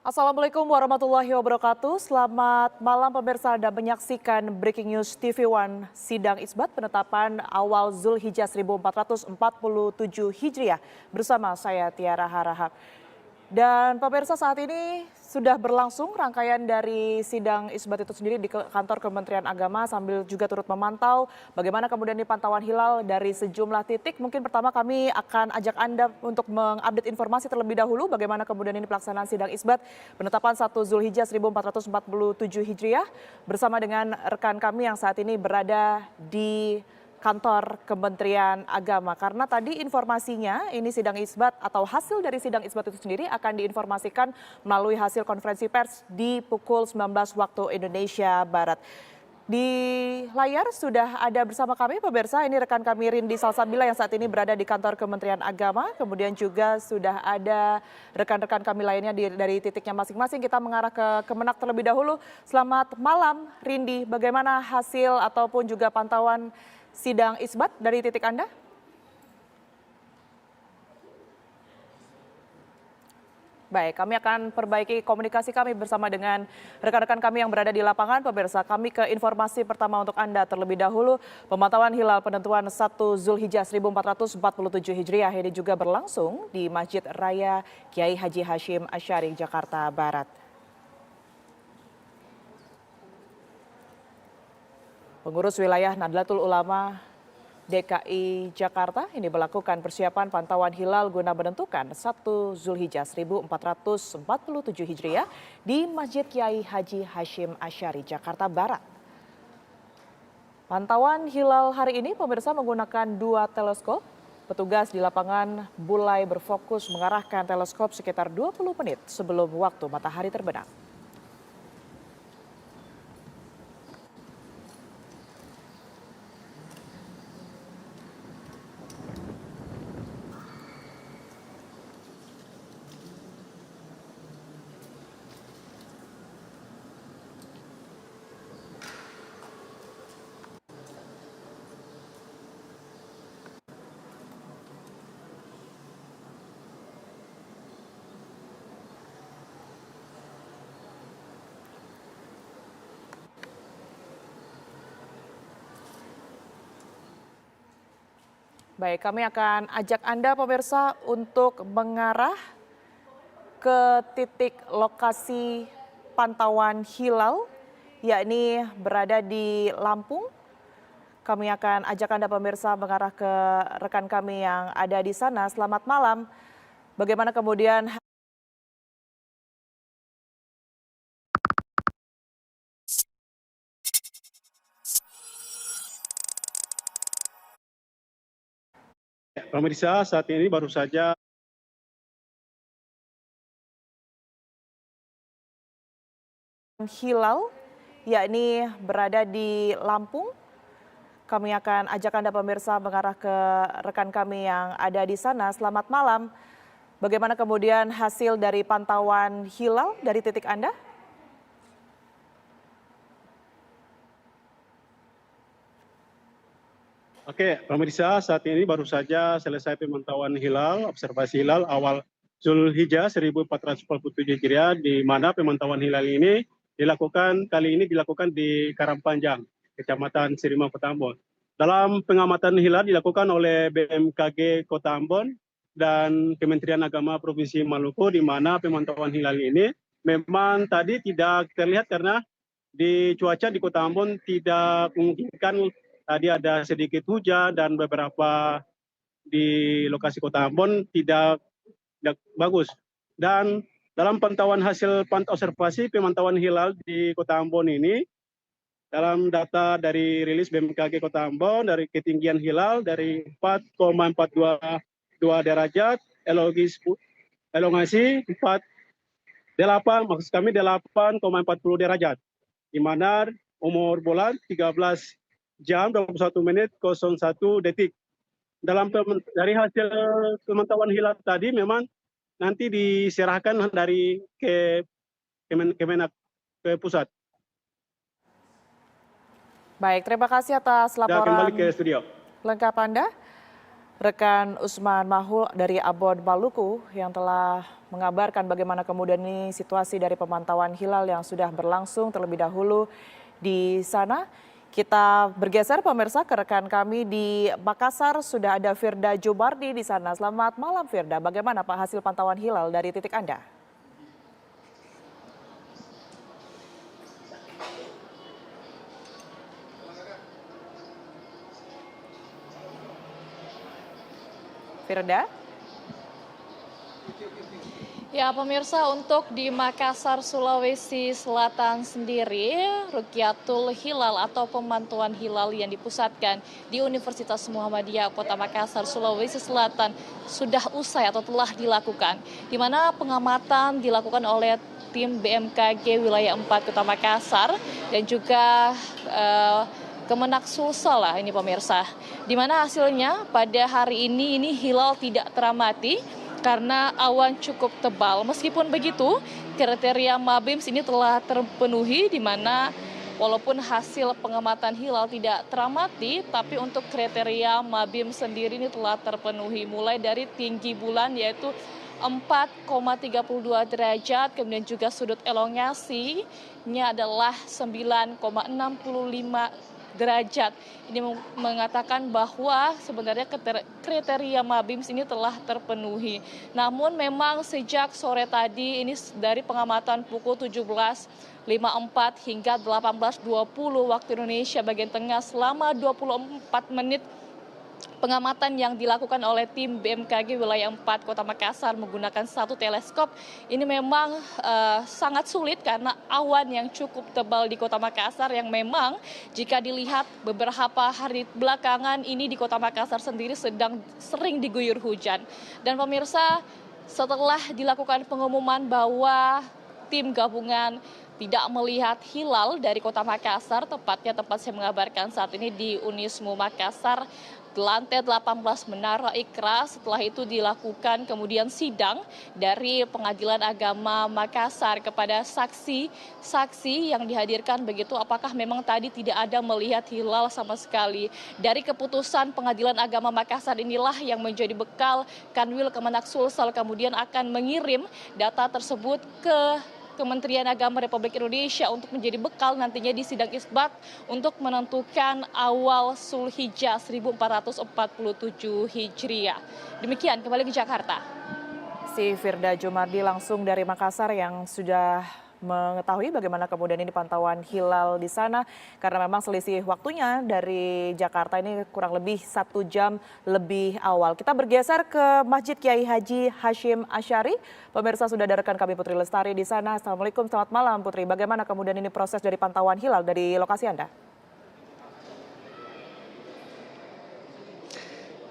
Assalamualaikum warahmatullahi wabarakatuh. Selamat malam pemirsa, Anda menyaksikan Breaking News TV One Sidang Isbat penetapan awal Zulhijjah 1447 Hijriah bersama saya Tiara Harahap. Dan pemirsa, saat ini sudah berlangsung rangkaian dari sidang isbat itu sendiri di kantor Kementerian Agama sambil juga turut memantau bagaimana kemudian pantauan hilal dari sejumlah titik. Mungkin pertama kami akan ajak Anda untuk mengupdate informasi terlebih dahulu bagaimana kemudian ini pelaksanaan sidang isbat penetapan 1 Zulhijjah 1447 Hijriah bersama dengan rekan kami yang saat ini berada di kantor Kementerian Agama. Karena tadi informasinya ini sidang isbat atau hasil dari sidang isbat itu sendiri akan diinformasikan melalui hasil konferensi pers di pukul 19 waktu Indonesia Barat. Di layar sudah ada bersama kami pemirsa, ini rekan kami Rindi Salsabila yang saat ini berada di kantor Kementerian Agama. Kemudian juga sudah ada rekan-rekan kami lainnya dari titiknya masing-masing. Kita mengarah ke Kemenak terlebih dahulu. Selamat malam Rindi, bagaimana hasil ataupun juga pantauan sidang isbat dari titik Anda? Baik, kami akan perbaiki komunikasi kami bersama dengan rekan-rekan kami yang berada di lapangan. Pemirsa, kami ke informasi pertama untuk Anda terlebih dahulu. Pemantauan hilal penentuan 1 Zulhijjah 1447 Hijriah ini juga berlangsung di Masjid Raya Kiai Haji Hashim Asy'ari, Jakarta Barat. Pengurus wilayah Nahdlatul Ulama DKI Jakarta ini melakukan persiapan pantauan hilal guna menentukan 1 Zulhijjah 1447 Hijriah di Masjid Kiai Haji Hashim Asy'ari, Jakarta Barat. Pantauan hilal hari ini pemirsa menggunakan 2 teleskop. Petugas di lapangan mulai berfokus mengarahkan teleskop sekitar 20 menit sebelum waktu matahari terbenam. Baik, kami akan ajak Anda pemirsa untuk mengarah ke titik lokasi pantauan hilal, yakni berada di Lampung. Kami akan ajak Anda pemirsa mengarah ke rekan kami yang ada di sana. Selamat malam. Bagaimana kemudian Pemirsa, saat ini baru saja hilal, yakni berada di Lampung. Kami akan ajak Anda pemirsa mengarah ke rekan kami yang ada di sana. Selamat malam. Bagaimana kemudian hasil dari pantauan hilal dari titik Anda? Oke, pemirsa, saat ini baru saja selesai pemantauan hilal, observasi hilal awal Zulhijjah 1447 Hijriah, di mana pemantauan hilal ini kali ini dilakukan di Karangpanjang, Kecamatan Sirima, Kota Ambon. Dalam pengamatan hilal dilakukan oleh BMKG Kota Ambon dan Kementerian Agama Provinsi Maluku, di mana pemantauan hilal ini memang tadi tidak terlihat karena di cuaca di Kota Ambon tidak memungkinkan. Tadi ada sedikit hujan dan beberapa di lokasi Kota Ambon tidak bagus. Dan dalam pantauan hasil observasi pemantauan hilal di Kota Ambon ini, dalam data dari rilis BMKG Kota Ambon, dari ketinggian hilal dari 4,422 derajat, elongasi 8, maksud kami 8,40 derajat, di mana umur bulan 13 jam 21 menit 01 detik. Dari hasil pemantauan hilal tadi memang nanti diserahkan dari Kemenak ke pusat. Baik, terima kasih atas Dan laporan kembali ke studio. lengkap Anda. Rekan Usman Mahul dari Abon Maluku yang telah mengabarkan bagaimana kemudian ini situasi dari pemantauan hilal yang sudah berlangsung terlebih dahulu di sana. Kita bergeser pemirsa ke rekan kami di Makassar, sudah ada Firda Jubardi di sana. Selamat malam Firda, bagaimana Pak hasil pantauan hilal dari titik Anda? Firda? Ya pemirsa, untuk di Makassar, Sulawesi Selatan sendiri, Rukyatul Hilal atau pemantauan hilal yang dipusatkan di Universitas Muhammadiyah Kota Makassar, Sulawesi Selatan sudah usai atau telah dilakukan. Di mana pengamatan dilakukan oleh tim BMKG Wilayah 4 Kota Makassar dan juga Kemenak Sulsel lah ini pemirsa. Di mana hasilnya pada hari ini hilal tidak teramati karena awan cukup tebal. Meskipun begitu, kriteria Mabims ini telah terpenuhi di mana walaupun hasil pengamatan hilal tidak teramati, tapi untuk kriteria Mabims sendiri ini telah terpenuhi. Mulai dari tinggi bulan yaitu 4,32 derajat, kemudian juga sudut elongasinya adalah 9,65 derajat. Ini mengatakan bahwa sebenarnya kriteria Mabims ini telah terpenuhi. Namun memang sejak sore tadi ini dari pengamatan pukul 17.54 hingga 18.20 waktu Indonesia bagian tengah selama 24 menit pengamatan yang dilakukan oleh tim BMKG Wilayah 4 Kota Makassar menggunakan satu teleskop ini memang sangat sulit karena awan yang cukup tebal di Kota Makassar yang memang jika dilihat beberapa hari belakangan ini di Kota Makassar sendiri sedang sering diguyur hujan. Dan pemirsa, setelah dilakukan pengumuman bahwa tim gabungan tidak melihat hilal dari Kota Makassar, tepatnya tempat saya mengabarkan saat ini di Unismu Makassar, lantai 18 Menara Ikra. Setelah itu dilakukan kemudian sidang dari Pengadilan Agama Makassar kepada saksi-saksi yang dihadirkan, begitu apakah memang tadi tidak ada melihat hilal sama sekali. Dari keputusan Pengadilan Agama Makassar inilah yang menjadi bekal Kanwil Kemenak Sulsel kemudian akan mengirim data tersebut ke Kementerian Agama Republik Indonesia untuk menjadi bekal nantinya di sidang isbat untuk menentukan awal Zulhijjah 1447 Hijriah. Demikian, kembali ke Jakarta. Si Firda Jumardi langsung dari Makassar yang sudah mengetahui bagaimana kemudian ini pantauan hilal di sana, karena memang selisih waktunya dari Jakarta ini kurang lebih 1 jam lebih awal. Kita bergeser ke Masjid Kiai Haji Hashim Asyari. Pemirsa, sudah ada rekan kami Putri Lestari di sana. Assalamualaikum, selamat malam Putri. Bagaimana kemudian ini proses dari pantauan hilal dari lokasi Anda?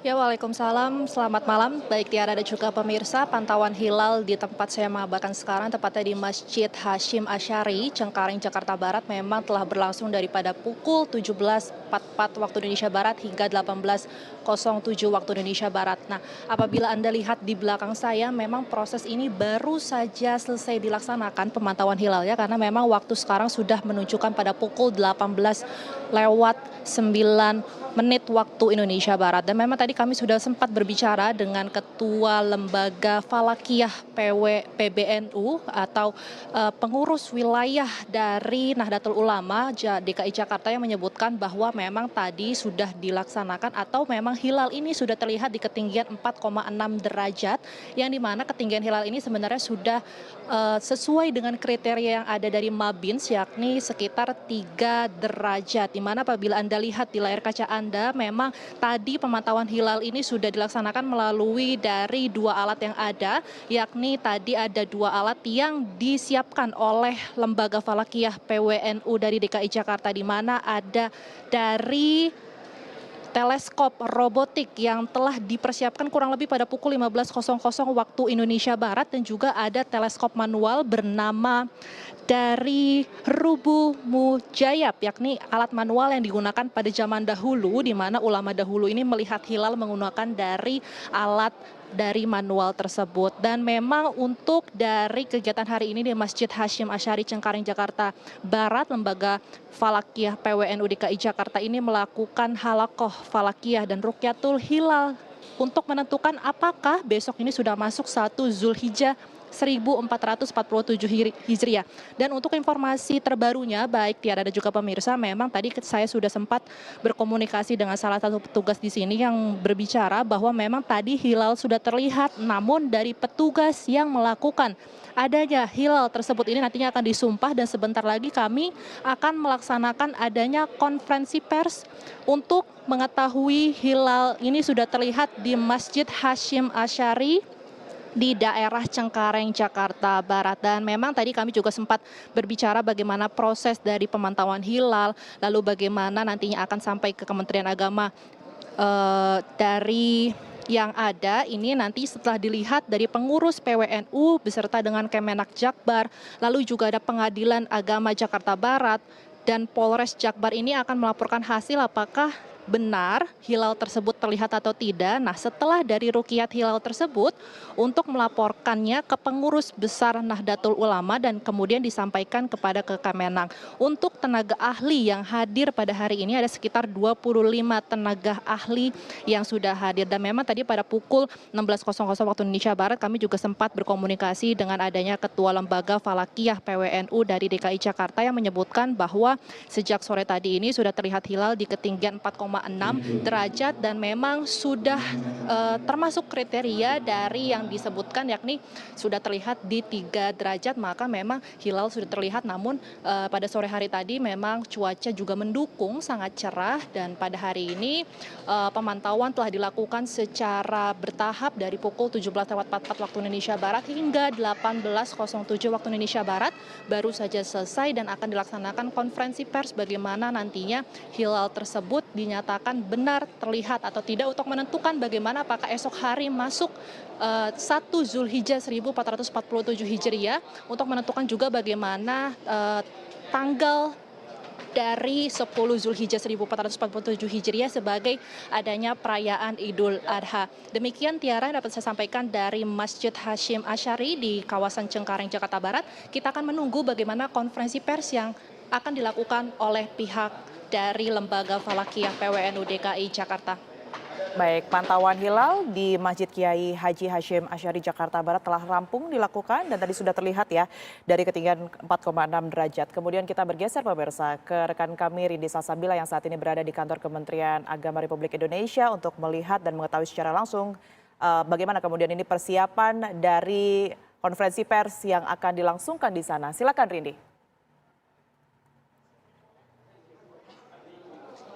Ya, waalaikumsalam. Selamat malam. Baik Tiara dan juga pemirsa, pantauan hilal di tempat saya mengabarkan sekarang, tepatnya di Masjid Hashim Asyari, Cengkareng, Jakarta Barat, memang telah berlangsung daripada pukul 17.44 waktu Indonesia Barat hingga 18.07 waktu Indonesia Barat. Nah, apabila Anda lihat di belakang saya, memang proses ini baru saja selesai dilaksanakan pemantauan hilal ya, karena memang waktu sekarang sudah menunjukkan pada pukul 18.09 waktu Indonesia Barat. Dan memang tadi kami sudah sempat berbicara dengan Ketua Lembaga Falakiyah PBNU atau pengurus wilayah dari Nahdlatul Ulama DKI Jakarta yang menyebutkan bahwa memang tadi sudah dilaksanakan atau memang hilal ini sudah terlihat di ketinggian 4,6 derajat, yang dimana ketinggian hilal ini sebenarnya sudah sesuai dengan kriteria yang ada dari Mabins, yakni sekitar 3 derajat. Dimana apabila Anda lihat di layar kaca Anda, memang tadi pemantauan hilal ini sudah dilaksanakan melalui dari 2 alat yang ada, yakni tadi ada 2 alat yang disiapkan oleh Lembaga Falakiyah PWNU dari DKI Jakarta, di mana ada dari teleskop robotik yang telah dipersiapkan kurang lebih pada pukul 15.00 waktu Indonesia Barat, dan juga ada teleskop manual bernama dari Rubu Mujayab, yakni alat manual yang digunakan pada zaman dahulu, di mana ulama dahulu ini melihat hilal menggunakan dari alat dari manual tersebut. Dan memang untuk dari kegiatan hari ini di Masjid Hashim Asyari Cengkareng Jakarta Barat, Lembaga Falakiyah PWNU DKI Jakarta ini melakukan halakoh falakiyah dan rukyatul hilal untuk menentukan apakah besok ini sudah masuk 1 Zulhijjah 1447 Hijriah. Dan untuk informasi terbarunya, baik Tiara dan juga pemirsa, memang tadi saya sudah sempat berkomunikasi dengan salah satu petugas di sini yang berbicara bahwa memang tadi hilal sudah terlihat, namun dari petugas yang melakukan adanya hilal tersebut ini nantinya akan disumpah, dan sebentar lagi kami akan melaksanakan adanya konferensi pers untuk mengetahui hilal ini sudah terlihat di Masjid Hasyim Asy'ari di daerah Cengkareng, Jakarta Barat. Dan memang tadi kami juga sempat berbicara bagaimana proses dari pemantauan hilal, lalu bagaimana nantinya akan sampai ke Kementerian Agama dari yang ada ini nanti setelah dilihat dari pengurus PWNU beserta dengan Kemenak Jakbar, lalu juga ada Pengadilan Agama Jakarta Barat dan Polres Jakbar ini akan melaporkan hasil apakah benar hilal tersebut terlihat atau tidak. Nah, setelah dari ruqyat hilal tersebut untuk melaporkannya ke pengurus besar Nahdlatul Ulama dan kemudian disampaikan kepada Kemenak. Untuk tenaga ahli yang hadir pada hari ini ada sekitar 25 tenaga ahli yang sudah hadir, dan memang tadi pada pukul 16.00 waktu Indonesia Barat kami juga sempat berkomunikasi dengan adanya Ketua Lembaga Falakiyah PWNU dari DKI Jakarta yang menyebutkan bahwa sejak sore tadi ini sudah terlihat hilal di ketinggian 4,6 derajat dan memang sudah termasuk kriteria dari yang disebutkan, yakni sudah terlihat di 3 derajat, maka memang hilal sudah terlihat. Namun pada sore hari tadi memang cuaca juga mendukung, sangat cerah, dan pada hari ini pemantauan telah dilakukan secara bertahap dari pukul 17.44 waktu Indonesia Barat hingga 18.07 waktu Indonesia Barat baru saja selesai, dan akan dilaksanakan konferensi pers bagaimana nantinya hilal tersebut dinyatakan benar terlihat atau tidak untuk menentukan bagaimana apakah esok hari masuk 1 Zulhijjah 1447 Hijriah, untuk menentukan juga bagaimana tanggal dari 10 Zulhijjah 1447 Hijriah sebagai adanya perayaan Idul Adha. Demikian Tiara yang dapat saya sampaikan dari Masjid Hasyim Asy'ari di kawasan Cengkareng, Jakarta Barat. Kita akan menunggu bagaimana konferensi pers yang akan dilakukan oleh pihak dari Lembaga Falakiyah PWNU DKI Jakarta. Baik, pantauan hilal di Masjid Kiai Haji Hasyim Asy'ari Jakarta Barat telah rampung dilakukan dan tadi sudah terlihat ya dari ketinggian 4,6 derajat. Kemudian kita bergeser pemirsa ke rekan kami Rindi Salsabila yang saat ini berada di kantor Kementerian Agama Republik Indonesia untuk melihat dan mengetahui secara langsung bagaimana kemudian ini persiapan dari konferensi pers yang akan dilangsungkan di sana. Silakan Rindi.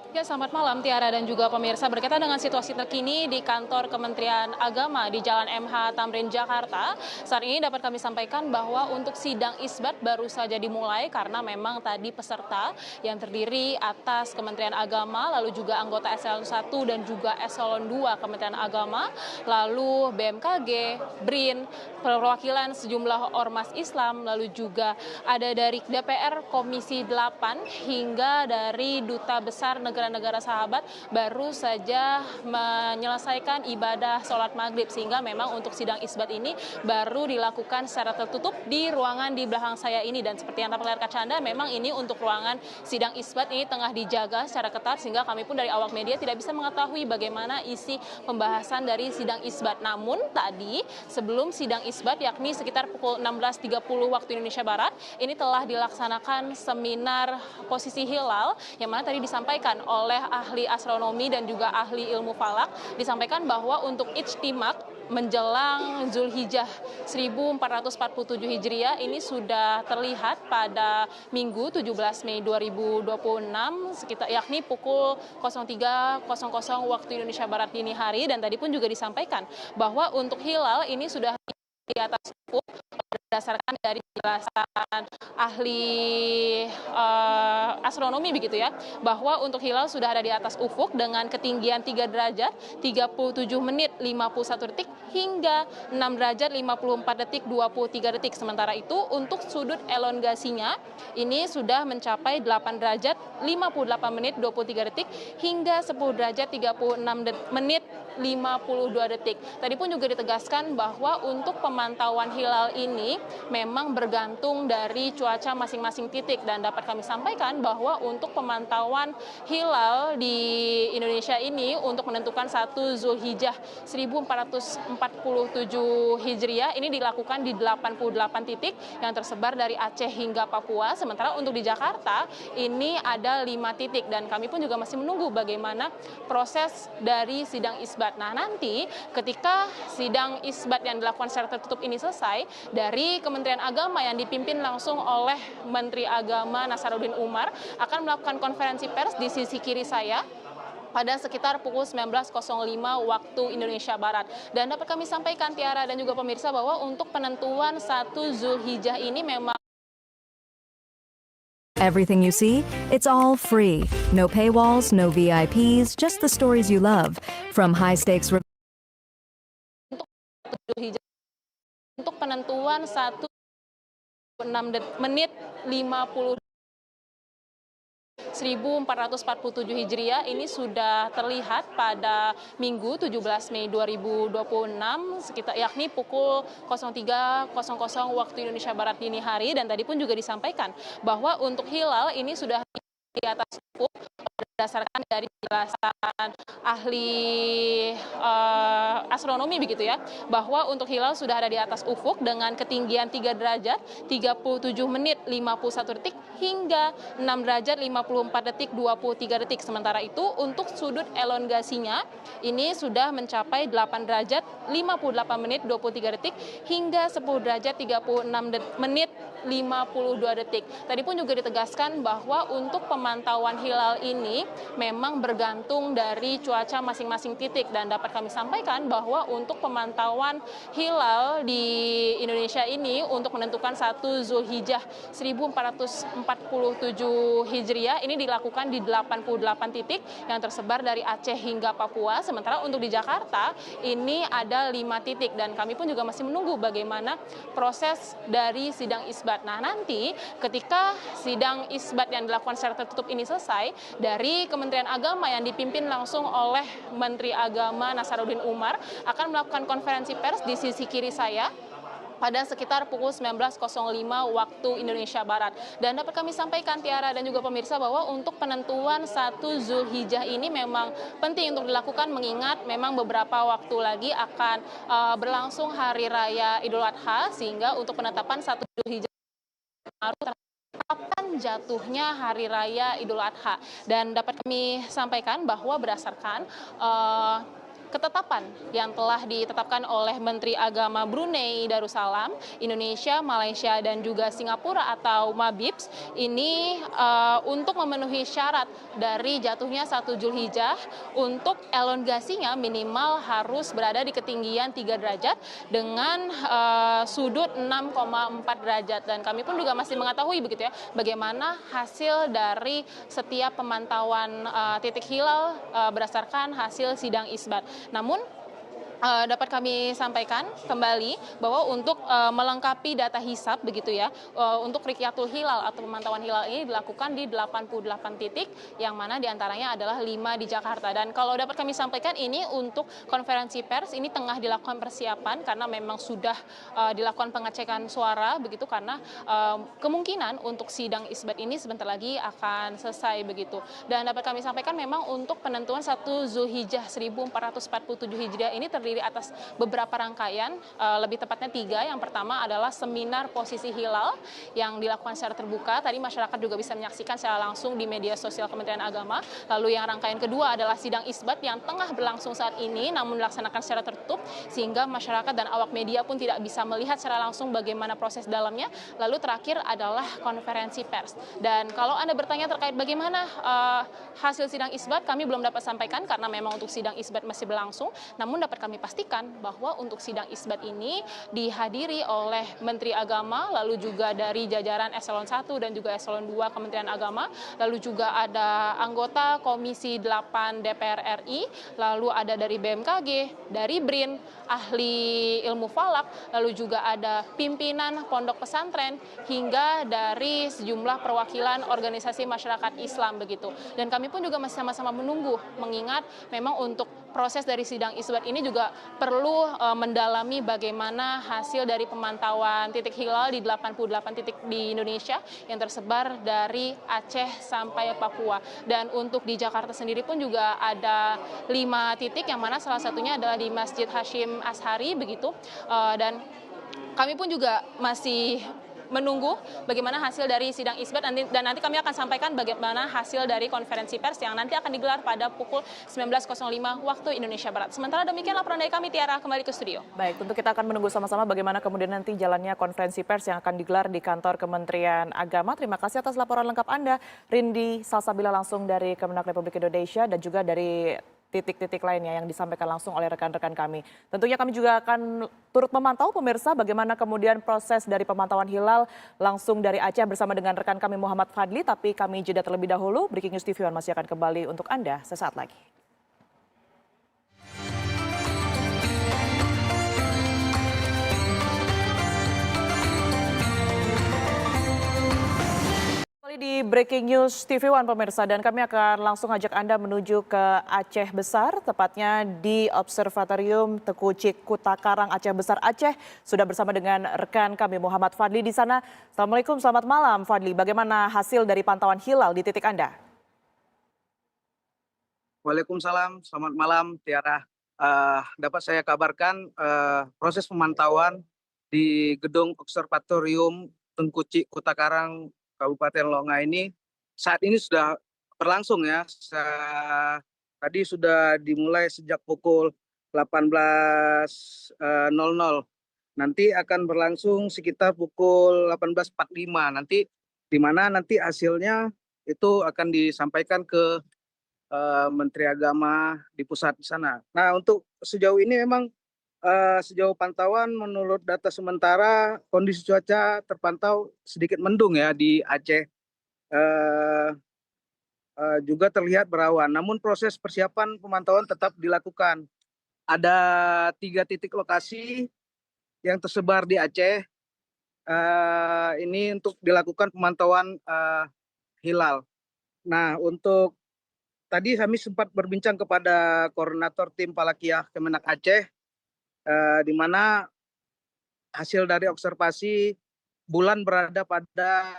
Ya, selamat malam Tiara dan juga pemirsa. Berkaitan dengan situasi terkini di kantor Kementerian Agama di Jalan MH Tamrin, Jakarta, saat ini dapat kami sampaikan bahwa untuk sidang isbat baru saja dimulai karena memang tadi peserta yang terdiri atas Kementerian Agama, lalu juga anggota Eselon 1 dan juga Eselon 2 Kementerian Agama, lalu BMKG, BRIN, perwakilan sejumlah ormas Islam, lalu juga ada dari DPR Komisi 8 hingga dari Duta Besar Negara-negara Sahabat baru saja menyelesaikan ibadah sholat maghrib, sehingga memang untuk sidang isbat ini baru dilakukan secara tertutup di ruangan di belakang saya ini. Dan seperti yang dapat layar kaca Anda, memang ini untuk ruangan sidang isbat ini tengah dijaga secara ketat sehingga kami pun dari awak media tidak bisa mengetahui bagaimana isi pembahasan dari sidang isbat. Namun tadi sebelum sidang isbat yakni sekitar pukul 16.30 waktu Indonesia Barat ini telah dilaksanakan seminar posisi hilal yang mana tadi disampaikan oleh ahli astronomi dan juga ahli ilmu falak, disampaikan bahwa untuk ijtimak menjelang Zulhijjah 1447 Hijriah ini sudah terlihat pada Minggu 17 Mei 2026 sekitar yakni pukul 03.00 waktu Indonesia Barat dini hari. Dan tadi pun juga disampaikan bahwa untuk hilal ini sudah di atas ufuk berdasarkan dari penjelasan ahli astronomi begitu ya, bahwa untuk hilal sudah ada di atas ufuk dengan ketinggian 3 derajat 37 menit 51 detik hingga 6 derajat 54 detik 23 detik. Sementara itu untuk sudut elongasinya ini sudah mencapai 8 derajat 58 menit 23 detik hingga 10 derajat 36 menit 52 detik. Tadi pun juga ditegaskan bahwa untuk pemantauan hilal ini memang bergantung dari cuaca masing-masing titik, dan dapat kami sampaikan bahwa untuk pemantauan hilal di Indonesia ini untuk menentukan 1 Zulhijjah 1447 Hijriah ini dilakukan di 88 titik yang tersebar dari Aceh hingga Papua. Sementara untuk di Jakarta ini ada 5 titik dan kami pun juga masih menunggu bagaimana proses dari sidang isbat. Nah, nanti ketika sidang isbat yang dilakukan secara tertutup ini selesai, dari Kementerian Agama yang dipimpin langsung oleh Menteri Agama Nasaruddin Umar akan melakukan konferensi pers di sisi kiri saya pada sekitar pukul 19.05 waktu Indonesia Barat. Dan dapat kami sampaikan, Tiara dan juga pemirsa, bahwa untuk penentuan 1 Zulhijjah ini memang Everything you see, it's all free. No paywalls, no VIPs, just the stories you love. From high-stakes Zulhijjah untuk penentuan 1 6 menit 50 1447 Hijriah ini sudah terlihat pada Minggu 17 Mei 2026 sekitar yakni pukul 03.00 waktu Indonesia Barat dini hari. Dan tadi pun juga disampaikan bahwa untuk hilal ini sudah di atas ufuk berdasarkan dari penjelasan ahli astronomi begitu ya, bahwa untuk hilal sudah ada di atas ufuk dengan ketinggian 3 derajat 37 menit 51 detik hingga 6 derajat 54 detik 23 detik. Sementara itu untuk sudut elongasinya ini sudah mencapai 8 derajat 58 menit 23 detik hingga 10 derajat 36 menit 52 detik. Tadi pun juga ditegaskan bahwa untuk pemantauan hilal ini memang bergantung dari cuaca masing-masing titik, dan dapat kami sampaikan bahwa untuk pemantauan hilal di Indonesia ini untuk menentukan 1 Zulhijjah 1447 Hijriah ini dilakukan di 88 titik yang tersebar dari Aceh hingga Papua. Sementara untuk di Jakarta ini ada 5 titik dan kami pun juga masih menunggu bagaimana proses dari sidang isbat. Nah, nanti ketika sidang isbat yang dilakukan secara tertutup ini selesai, dari Kementerian Agama yang dipimpin langsung oleh Menteri Agama Nasaruddin Umar akan melakukan konferensi pers di sisi kiri saya pada sekitar pukul 19.05 waktu Indonesia Barat. Dan dapat kami sampaikan, Tiara dan juga pemirsa, bahwa untuk penentuan 1 Zulhijjah ini memang penting untuk dilakukan, mengingat memang beberapa waktu lagi akan berlangsung Hari Raya Idul Adha, sehingga untuk penetapan 1 Zulhijjah kapan jatuhnya Hari Raya Idul Adha. Dan dapat kami sampaikan bahwa berdasarkan ketetapan yang telah ditetapkan oleh Menteri Agama Brunei Darussalam, Indonesia, Malaysia, dan juga Singapura atau MABIPS, ini untuk memenuhi syarat dari jatuhnya 1 Zulhijjah, untuk elongasinya minimal harus berada di ketinggian 3 derajat dengan sudut 6,4 derajat. Dan kami pun juga masih mengetahui begitu ya, bagaimana hasil dari setiap pemantauan titik hilal berdasarkan hasil sidang isbat. Namun dapat kami sampaikan kembali bahwa untuk melengkapi data hisab begitu ya, untuk Rukyatul Hilal atau pemantauan hilal ini dilakukan di 88 titik, yang mana diantaranya adalah 5 di Jakarta. Dan kalau dapat kami sampaikan, ini untuk konferensi pers ini tengah dilakukan persiapan karena memang sudah dilakukan pengecekan suara begitu, karena kemungkinan untuk sidang isbat ini sebentar lagi akan selesai begitu. Dan dapat kami sampaikan memang untuk penentuan 1 Zulhijjah 1447 Hijriah ini terdiri atas beberapa rangkaian, lebih tepatnya 3. Yang pertama adalah seminar posisi hilal yang dilakukan secara terbuka. Tadi masyarakat juga bisa menyaksikan secara langsung di media sosial Kementerian Agama. Lalu yang rangkaian kedua adalah sidang isbat yang tengah berlangsung saat ini namun dilaksanakan secara tertutup, sehingga masyarakat dan awak media pun tidak bisa melihat secara langsung bagaimana proses dalamnya. Lalu terakhir adalah konferensi pers. Dan kalau Anda bertanya terkait bagaimana hasil sidang isbat, kami belum dapat sampaikan karena memang untuk sidang isbat masih berlangsung. Namun dapat kami pastikan bahwa untuk sidang isbat ini dihadiri oleh Menteri Agama, lalu juga dari jajaran Eselon 1 dan juga Eselon 2 Kementerian Agama, lalu juga ada anggota Komisi 8 DPR RI, lalu ada dari BMKG, dari BRIN, ahli ilmu falak, lalu juga ada pimpinan pondok pesantren, hingga dari sejumlah perwakilan organisasi masyarakat Islam begitu. Dan kami pun juga masih sama-sama menunggu, mengingat memang untuk proses dari sidang isbat ini juga perlu mendalami bagaimana hasil dari pemantauan titik hilal di 88 titik di Indonesia yang tersebar dari Aceh sampai Papua. Dan untuk di Jakarta sendiri pun juga ada 5 titik, yang mana salah satunya adalah di Masjid Hashim Ashari begitu. Dan kami pun juga masih menunggu bagaimana hasil dari sidang isbat, dan nanti kami akan sampaikan bagaimana hasil dari konferensi pers yang nanti akan digelar pada pukul 19.05 waktu Indonesia Barat. Sementara demikian laporan dari kami, Tiara, kembali ke studio. Baik, tentu kita akan menunggu sama-sama bagaimana kemudian nanti jalannya konferensi pers yang akan digelar di kantor Kementerian Agama. Terima kasih atas laporan lengkap Anda, Rindi Salsabila, langsung dari Kemenak Republik Indonesia, dan juga dari titik-titik lainnya yang disampaikan langsung oleh rekan-rekan kami. Tentunya kami juga akan turut memantau pemirsa bagaimana kemudian proses dari pemantauan hilal langsung dari Aceh bersama dengan rekan kami Muhammad Fadli, tapi kami jeda terlebih dahulu. Breaking News TV One masih akan kembali untuk Anda sesaat lagi. Di Breaking News TV One pemirsa, dan kami akan langsung ajak Anda menuju ke Aceh Besar, tepatnya di Observatorium Tekucik Kutakarang Aceh Besar Aceh. Sudah bersama dengan rekan kami Muhammad Fadli di sana. Assalamualaikum, selamat malam Fadli. Bagaimana hasil dari pantauan hilal di titik Anda? Waalaikumsalam, selamat malam Tiara. Dapat saya kabarkan proses pemantauan di gedung Observatorium Tengkucik Kutakarang Kabupaten Longa ini saat ini sudah berlangsung ya. Tadi sudah dimulai sejak pukul 18.00. Nanti akan berlangsung sekitar pukul 18.45. Nanti di mana nanti hasilnya itu akan disampaikan ke Menteri Agama di pusat di sana. Nah, untuk sejauh ini memang sejauh pantauan menurut data sementara kondisi cuaca terpantau sedikit mendung ya di Aceh. Juga terlihat berawan. Namun proses persiapan pemantauan tetap dilakukan. Ada 3 titik lokasi yang tersebar di Aceh. Ini untuk dilakukan pemantauan hilal. Nah, untuk tadi kami sempat berbincang kepada koordinator tim Falakiyah Kemenak Aceh, di mana hasil dari observasi bulan berada pada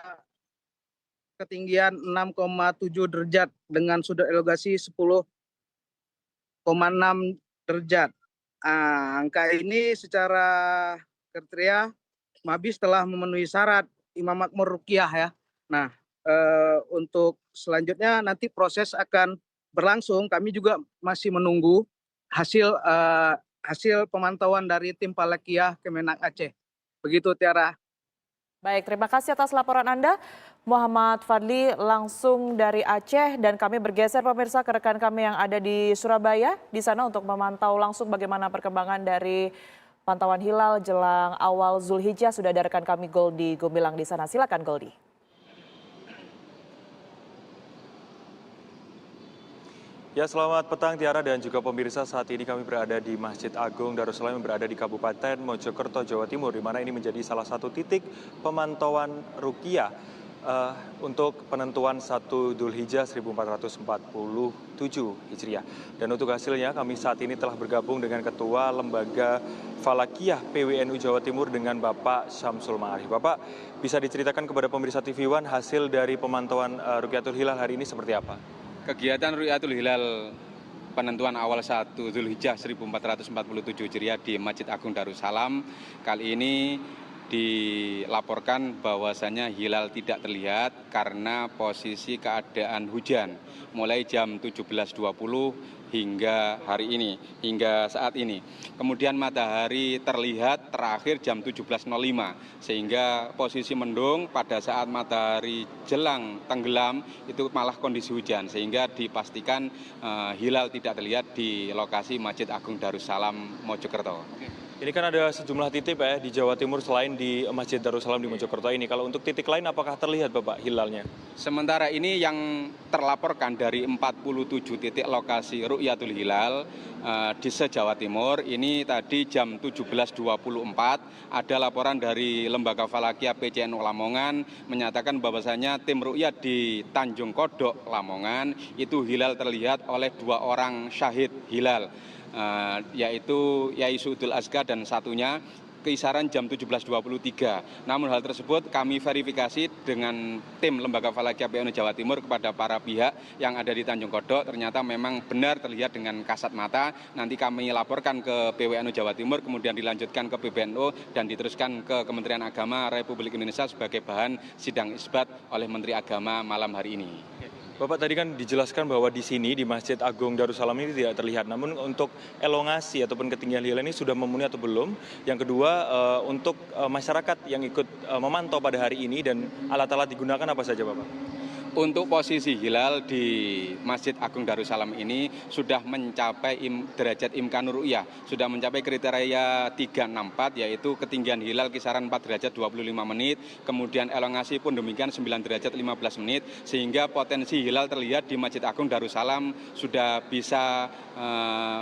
ketinggian 6,7 derajat dengan sudut elongasi 10,6 derajat. Angka ini secara kriteria Mabis telah memenuhi syarat Imam Makmur Ruqyah ya. Nah, untuk selanjutnya nanti proses akan berlangsung. Kami juga masih menunggu hasil pemantauan dari tim Falakiyah Kemenak Aceh. Begitu Tiara. Baik, terima kasih atas laporan Anda, Muhammad Fadli, langsung dari Aceh. Dan kami bergeser pemirsa ke rekan kami yang ada di Surabaya, di sana untuk memantau langsung bagaimana perkembangan dari pantauan hilal jelang awal Zulhijjah. Sudah ada rekan kami Goldi Gumilang di sana. Silakan Goldi. Ya, selamat petang Tiara dan juga pemirsa. Saat ini kami berada di Masjid Agung Darussalam yang berada di Kabupaten Mojokerto, Jawa Timur, di mana ini menjadi salah satu titik pemantauan ruqyah untuk penentuan 1 Dzulhijjah 1447 Hijriah. Dan untuk hasilnya kami saat ini telah bergabung dengan Ketua Lembaga Falakiyah PWNU Jawa Timur dengan Bapak Syamsul Ma'arif. Bapak, bisa diceritakan kepada pemirsa TV One hasil dari pemantauan Ruqyatul Hilal hari ini seperti apa? Kegiatan Ruqyatul Hilal penentuan awal 1 Dzulhijjah 1447 Hijriah di Masjid Agung Darussalam kali ini dilaporkan bahwasannya hilal tidak terlihat karena posisi keadaan hujan mulai jam 17.20 hingga hari ini, hingga saat ini. Kemudian matahari terlihat terakhir jam 17.05 sehingga posisi mendung pada saat matahari jelang tenggelam itu malah kondisi hujan sehingga dipastikan hilal tidak terlihat di lokasi Masjid Agung Darussalam Mojokerto. Ini kan ada sejumlah titik Pak ya di Jawa Timur selain di Masjid Darussalam di Mojokerto ini. Kalau untuk titik lain apakah terlihat Bapak hilalnya? Sementara ini yang terlaporkan dari 47 titik lokasi Ru'yatul Hilal di se-Jawa Timur, ini tadi jam 17.24 ada laporan dari Lembaga Falakiyah PCNU Lamongan menyatakan bahwasanya tim Ru'yat di Tanjung Kodok Lamongan itu hilal terlihat oleh 2 orang syahid hilal. Yaitu Yai Suudul Azka dan satunya kisaran jam 17.23. Namun hal tersebut kami verifikasi dengan tim Lembaga Falakiyah PCNU Jawa Timur kepada para pihak yang ada di Tanjung Kodok. Ternyata memang benar terlihat dengan kasat mata. Nanti kami laporkan ke PWNU Jawa Timur, kemudian dilanjutkan ke PBNU dan diteruskan ke Kementerian Agama Republik Indonesia sebagai bahan sidang isbat oleh Menteri Agama malam hari ini. Bapak tadi kan dijelaskan bahwa di sini di Masjid Agung Darussalam ini tidak terlihat. Namun untuk elongasi ataupun ketinggian hilal ini sudah memenuhi atau belum? Yang kedua untuk masyarakat yang ikut memantau pada hari ini dan alat-alat digunakan apa saja Bapak? Untuk posisi hilal di Masjid Agung Darussalam ini sudah mencapai derajat imkanur ru'yah, sudah mencapai kriteria 364 yaitu ketinggian hilal kisaran 4 derajat 25 menit, kemudian elongasi pun demikian 9 derajat 15 menit, sehingga potensi hilal terlihat di Masjid Agung Darussalam sudah bisa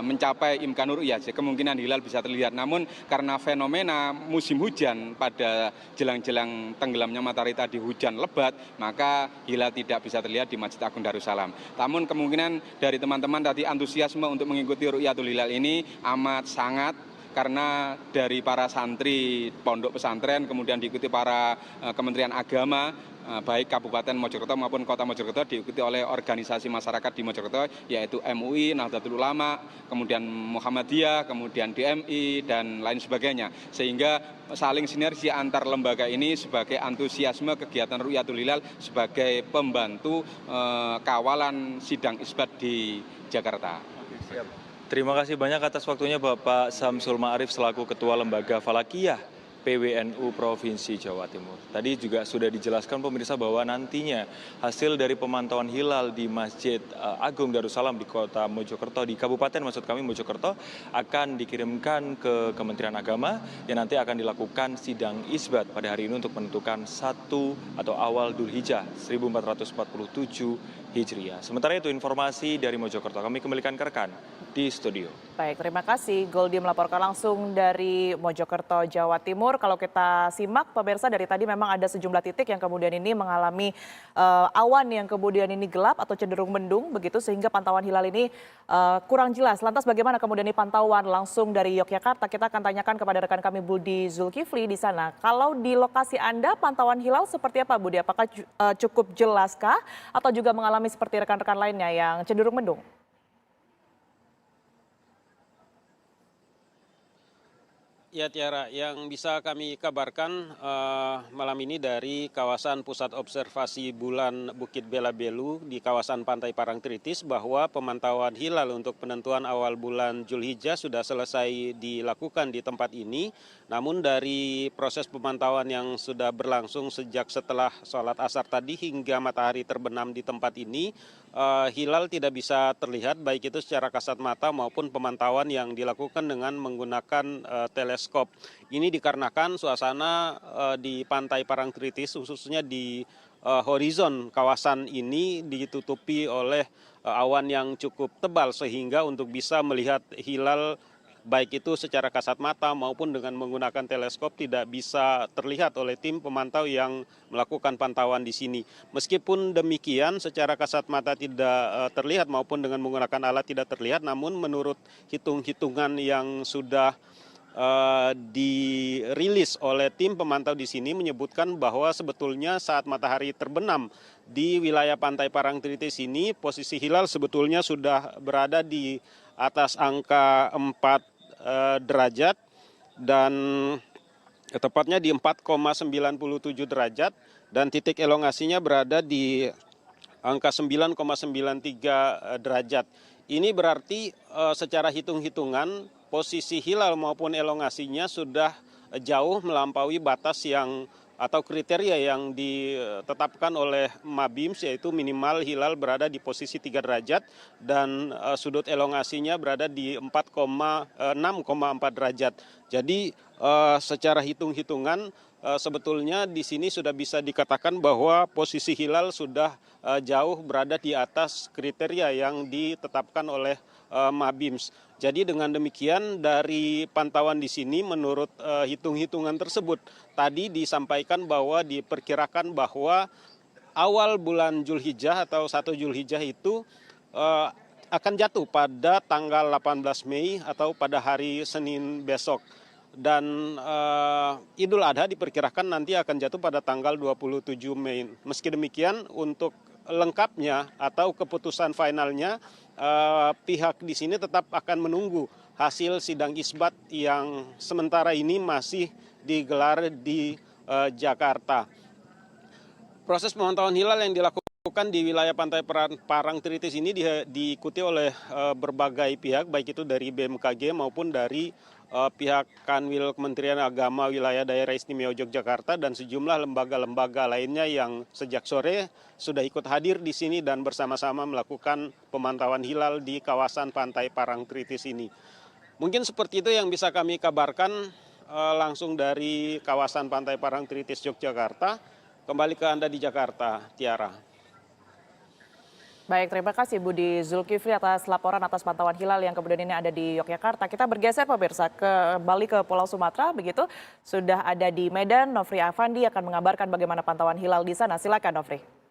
mencapai imkanur ru'yah, kemungkinan hilal bisa terlihat. Namun karena fenomena musim hujan pada jelang-jelang tenggelamnya matahari tadi hujan lebat, maka hilal tidak bisa terlihat di Masjid Agung Darussalam. Namun kemungkinan dari teman-teman tadi antusiasme untuk mengikuti Ru'yatul Hilal ini amat sangat karena dari para santri pondok pesantren kemudian diikuti para Kementerian Agama baik Kabupaten Mojokerto maupun Kota Mojokerto, diikuti oleh organisasi masyarakat di Mojokerto yaitu MUI, Nahdlatul Ulama, kemudian Muhammadiyah, kemudian DMI dan lain sebagainya, sehingga saling sinergi antar lembaga ini sebagai antusiasme kegiatan Ru'yatul Hilal sebagai pembantu kawalan sidang isbat di Jakarta. Terima kasih banyak atas waktunya Bapak Samsul Ma'arif selaku Ketua Lembaga Falakiyah PWNU Provinsi Jawa Timur. Tadi juga sudah dijelaskan pemirsa bahwa nantinya hasil dari pemantauan hilal di Masjid Agung Darussalam di Kota Mojokerto, di Kabupaten maksud kami Mojokerto, akan dikirimkan ke Kementerian Agama yang nanti akan dilakukan sidang isbat pada hari ini untuk menentukan 1 atau awal Dzulhijjah 1447 Hijriah. Sementara itu informasi dari Mojokerto kami kembalikan ke rekan di studio. Baik, terima kasih. Goldi melaporkan langsung dari Mojokerto, Jawa Timur. Kalau kita simak, pemirsa, dari tadi memang ada sejumlah titik yang kemudian ini mengalami awan yang kemudian ini gelap atau cenderung mendung, begitu sehingga pantauan hilal ini kurang jelas. Lantas bagaimana kemudian ini pantauan langsung dari Yogyakarta? Kita akan tanyakan kepada rekan kami Budi Zulkifli di sana. Kalau di lokasi Anda pantauan hilal seperti apa Budi? Apakah cukup jelaskah atau juga mengalami seperti rekan-rekan lainnya yang cenderung mendung? Ya Tiara, yang bisa kami kabarkan malam ini dari kawasan Pusat Observasi Bulan Bukit Bela-Belu di kawasan Pantai Parangtritis bahwa pemantauan hilal untuk penentuan awal bulan Dzulhijjah sudah selesai dilakukan di tempat ini. Namun dari proses pemantauan yang sudah berlangsung sejak setelah sholat asar tadi hingga matahari terbenam di tempat ini, hilal tidak bisa terlihat baik itu secara kasat mata maupun pemantauan yang dilakukan dengan menggunakan teleskop. Ini dikarenakan suasana di Pantai Parangtritis khususnya di horizon kawasan ini ditutupi oleh awan yang cukup tebal sehingga untuk bisa melihat hilal baik itu secara kasat mata maupun dengan menggunakan teleskop tidak bisa terlihat oleh tim pemantau yang melakukan pantauan di sini. Meskipun demikian secara kasat mata tidak terlihat maupun dengan menggunakan alat tidak terlihat, namun menurut hitung-hitungan yang sudah dirilis oleh tim pemantau di sini menyebutkan bahwa sebetulnya saat matahari terbenam di wilayah Pantai Parangtritis ini posisi hilal sebetulnya sudah berada di atas angka 4 derajat dan tepatnya di 4,97 derajat dan titik elongasinya berada di angka 9,93 derajat. Ini berarti secara hitung-hitungan posisi hilal maupun elongasinya sudah jauh melampaui batas yang atau kriteria yang ditetapkan oleh Mabims, yaitu minimal hilal berada di posisi 3 derajat dan sudut elongasinya berada di 6,4 derajat. Jadi secara hitung-hitungan sebetulnya di sini sudah bisa dikatakan bahwa posisi hilal sudah jauh berada di atas kriteria yang ditetapkan oleh Mabims. Jadi dengan demikian dari pantauan di sini menurut hitung-hitungan tersebut tadi disampaikan bahwa diperkirakan bahwa awal bulan Zulhijjah atau 1 Zulhijjah itu akan jatuh pada tanggal 18 Mei atau pada hari Senin besok. Dan Idul Adha diperkirakan nanti akan jatuh pada tanggal 27 Mei. Meski demikian untuk lengkapnya atau keputusan finalnya pihak di sini tetap akan menunggu hasil sidang isbat yang sementara ini masih digelar di Jakarta. Proses pemantauan hilal yang dilakukan di wilayah Pantai Parangtritis ini diikuti oleh berbagai pihak, baik itu dari BMKG maupun dari pihak Kanwil Kementerian Agama Wilayah Daerah Istimewa Yogyakarta dan sejumlah lembaga-lembaga lainnya yang sejak sore sudah ikut hadir di sini dan bersama-sama melakukan pemantauan hilal di kawasan Pantai Parangtritis ini. Mungkin seperti itu yang bisa kami kabarkan langsung dari kawasan Pantai Parangtritis Yogyakarta. Kembali ke Anda di Jakarta, Tiara. Baik, terima kasih Budi Zulkifli atas laporan atas pantauan hilal yang kemudian ini ada di Yogyakarta. Kita bergeser pemirsa kembali ke Pulau Sumatera, begitu. Sudah ada di Medan, Nofri Afandi akan mengabarkan bagaimana pantauan hilal di sana. Silakan Nofri.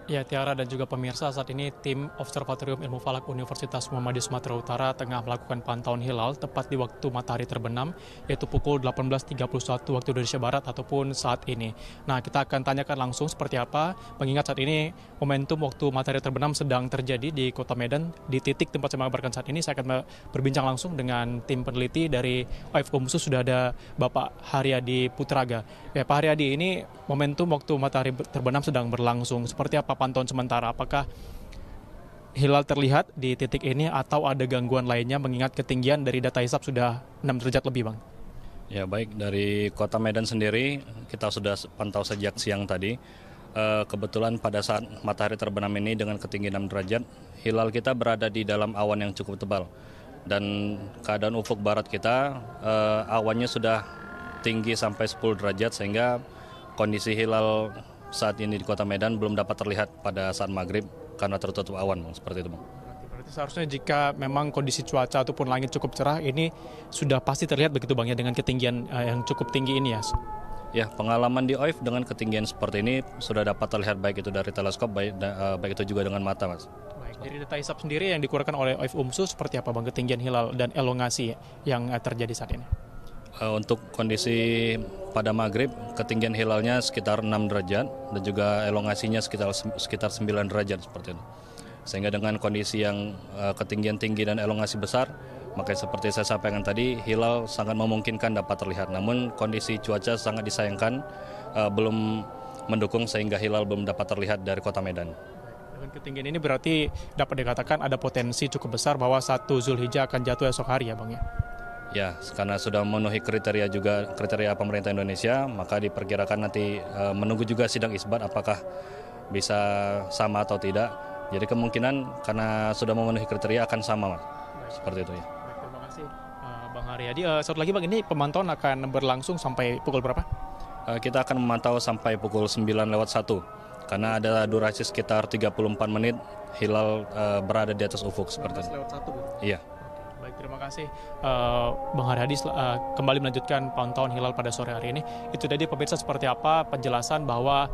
Ya, Tiara dan juga pemirsa, saat ini tim Observatorium Ilmu Falak Universitas Muhammadiyah Sumatera Utara tengah melakukan pantauan hilal tepat di waktu matahari terbenam, yaitu pukul 18.31 waktu Indonesia Barat ataupun saat ini. Nah, kita akan tanyakan langsung seperti apa, mengingat saat ini momentum waktu matahari terbenam sedang terjadi di Kota Medan. Di titik tempat saya mengabarkan saat ini, saya akan berbincang langsung dengan tim peneliti dari OIF Umsu. Sudah ada Bapak Haryadi Putraga. Ya, Pak Haryadi, ini momentum waktu matahari terbenam sedang berlangsung. Seperti apa pantauan sementara? Apakah hilal terlihat di titik ini atau ada gangguan lainnya mengingat ketinggian dari data hisap sudah 6 derajat lebih, Bang? Ya, baik, dari Kota Medan sendiri kita sudah pantau sejak siang tadi. Kebetulan pada saat matahari terbenam ini dengan ketinggian 6 derajat, hilal kita berada di dalam awan yang cukup tebal. Dan keadaan ufuk barat kita, awannya sudah tinggi sampai 10 derajat sehingga kondisi hilal saat ini di Kota Medan belum dapat terlihat pada saat maghrib karena tertutup awan, Bang. Seperti itu, Bang. Berarti seharusnya jika memang kondisi cuaca ataupun langit cukup cerah, ini sudah pasti terlihat begitu, Bang, ya, dengan ketinggian yang cukup tinggi ini ya? Ya, pengalaman di OIF dengan ketinggian seperti ini sudah dapat terlihat baik itu dari teleskop, baik itu juga dengan mata, Mas. Baik, dari data hisap sendiri yang dikeluarkan oleh OIF Umsu, seperti apa, Bang, ketinggian hilal dan elongasi yang terjadi saat ini? Untuk kondisi pada maghrib, ketinggian hilalnya sekitar 6 derajat dan juga elongasinya sekitar 9 derajat seperti itu. Sehingga dengan kondisi yang ketinggian tinggi dan elongasi besar, maka seperti saya sampaikan tadi, hilal sangat memungkinkan dapat terlihat. Namun kondisi cuaca sangat disayangkan, belum mendukung sehingga hilal belum dapat terlihat dari Kota Medan. Dengan ketinggian ini berarti dapat dikatakan ada potensi cukup besar bahwa 1 Zulhijjah akan jatuh esok hari ya, Bang, ya? Ya, karena sudah memenuhi kriteria pemerintah Indonesia, maka diperkirakan nanti menunggu juga sidang isbat apakah bisa sama atau tidak. Jadi kemungkinan karena sudah memenuhi kriteria akan sama, Mas. Seperti itu ya. Baik, terima kasih Bang Haryadi. Satu lagi, Bang, ini pemantauan akan berlangsung sampai pukul berapa? Kita akan memantau sampai pukul 9:01 karena ada durasi sekitar 34 menit hilal berada di atas ufuk seperti itu. 9:01, Bu? Iya. Baik, terima kasih Bang Haryadi kembali melanjutkan pantauan hilal pada sore hari ini. Itu tadi pemirsa seperti apa penjelasan bahwa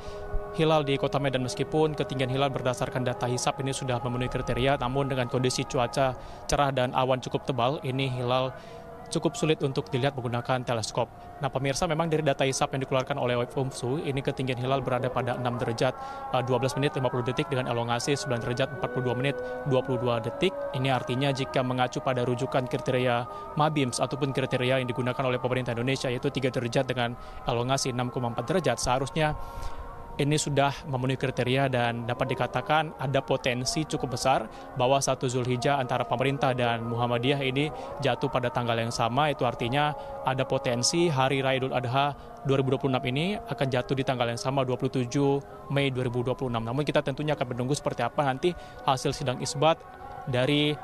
hilal di Kota Medan meskipun ketinggian hilal berdasarkan data hisap ini sudah memenuhi kriteria, namun dengan kondisi cuaca cerah dan awan cukup tebal, ini hilal cukup sulit untuk dilihat menggunakan teleskop. Nah, pemirsa, memang dari data hisap yang dikeluarkan oleh OIF Umsu, ini ketinggian hilal berada pada 6 derajat 12 menit 50 detik dengan elongasi 9 derajat 42 menit 22 detik. Ini artinya jika mengacu pada rujukan kriteria Mabims ataupun kriteria yang digunakan oleh pemerintah Indonesia, yaitu 3 derajat dengan elongasi 6,4 derajat, seharusnya ini sudah memenuhi kriteria dan dapat dikatakan ada potensi cukup besar bahwa 1 Zulhijjah antara pemerintah dan Muhammadiyah ini jatuh pada tanggal yang sama. Itu artinya ada potensi Hari Raya Idul Adha 2026 ini akan jatuh di tanggal yang sama 27 Mei 2026. Namun kita tentunya akan menunggu seperti apa nanti hasil sidang isbat dari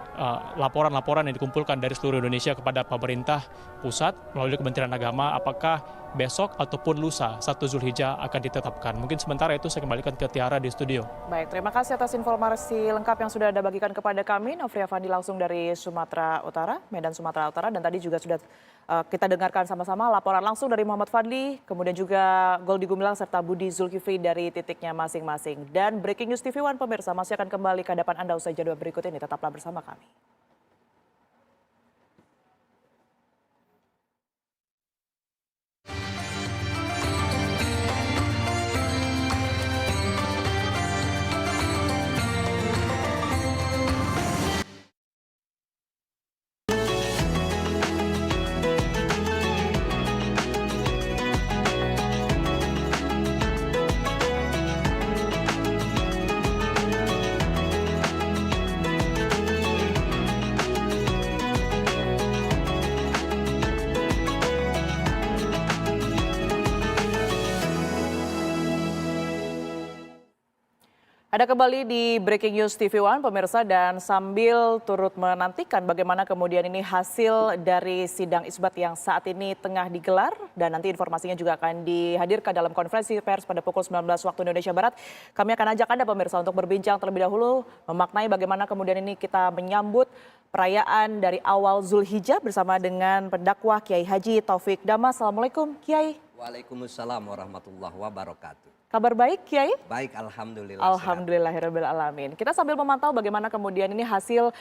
laporan-laporan yang dikumpulkan dari seluruh Indonesia kepada pemerintah pusat melalui Kementerian Agama, apakah besok ataupun lusa 1 Zulhijjah akan ditetapkan. Mungkin sementara itu saya kembalikan ke Tiara di studio. Baik, terima kasih atas informasi lengkap yang sudah Anda bagikan kepada kami. Novria Fandi langsung dari Sumatera Utara, Medan Sumatera Utara, dan tadi juga sudah kita dengarkan sama-sama laporan langsung dari Muhammad Fadli, kemudian juga Goldi Gumilang serta Budi Zulkifli dari titiknya masing-masing. Dan Breaking News TV One pemirsa masih akan kembali ke hadapan Anda usai jadwal berikut ini. Tetaplah bersama kami. Ada kembali di Breaking News TV One pemirsa, dan sambil turut menantikan bagaimana kemudian ini hasil dari sidang isbat yang saat ini tengah digelar, dan nanti informasinya juga akan dihadirkan dalam konferensi pers pada pukul 19 waktu Indonesia Barat. Kami akan ajak Anda pemirsa untuk berbincang terlebih dahulu memaknai bagaimana kemudian ini kita menyambut perayaan dari awal Zulhijjah bersama dengan pendakwah Kiai Haji Taufik Damas. Assalamualaikum Kiai. Waalaikumsalam warahmatullahi wabarakatuh. Kabar baik Kiai? Baik, alhamdulillah. Alhamdulillahirabbil alamin. Kita sambil memantau bagaimana kemudian ini hasil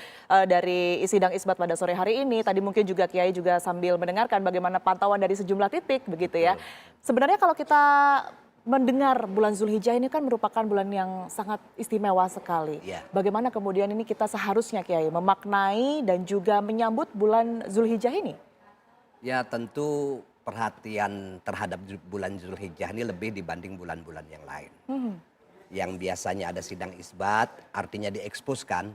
dari sidang isbat pada sore hari ini. Tadi mungkin juga Kiai juga sambil mendengarkan bagaimana pantauan dari sejumlah titik begitu ya. Sebenarnya kalau kita mendengar bulan Zulhijjah ini kan merupakan bulan yang sangat istimewa sekali. Ya. Bagaimana kemudian ini kita seharusnya Kiai memaknai dan juga menyambut bulan Zulhijjah ini? Ya, tentu perhatian terhadap bulan Zulhijjah ini lebih dibanding bulan-bulan yang lain. Yang biasanya ada sidang isbat, artinya dieksposkan,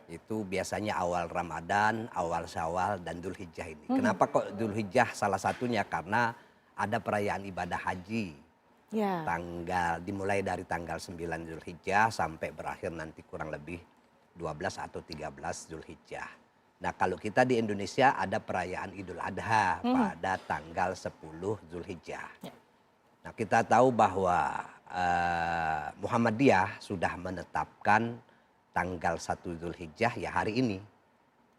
itu biasanya awal Ramadan, awal Syawal, dan Zulhijjah ini. Kenapa kok Zulhijjah salah satunya? Karena ada perayaan ibadah haji. Dimulai dari tanggal 9 Zulhijjah sampai berakhir nanti kurang lebih 12 atau 13 Zulhijjah. Nah, kalau kita di Indonesia ada perayaan Idul Adha pada tanggal 10 Zulhijjah. Nah, kita tahu bahwa Muhammadiyah sudah menetapkan tanggal 1 Zulhijjah ya hari ini.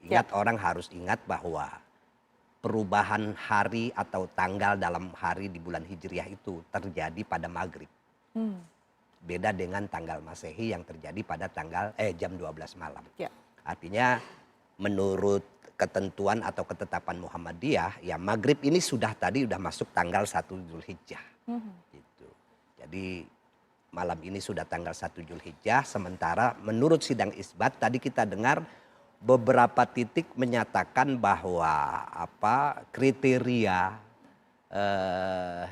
Ingat, orang harus ingat bahwa perubahan hari atau tanggal dalam hari di bulan Hijriah itu terjadi pada maghrib. Beda dengan tanggal Masehi yang terjadi pada jam 12 malam. Artinya menurut ketentuan atau ketetapan Muhammadiyah, ya maghrib ini sudah masuk tanggal 1 Zulhijjah. Gitu. Jadi malam ini sudah tanggal 1 Zulhijjah, sementara menurut sidang isbat tadi kita dengar beberapa titik menyatakan bahwa kriteria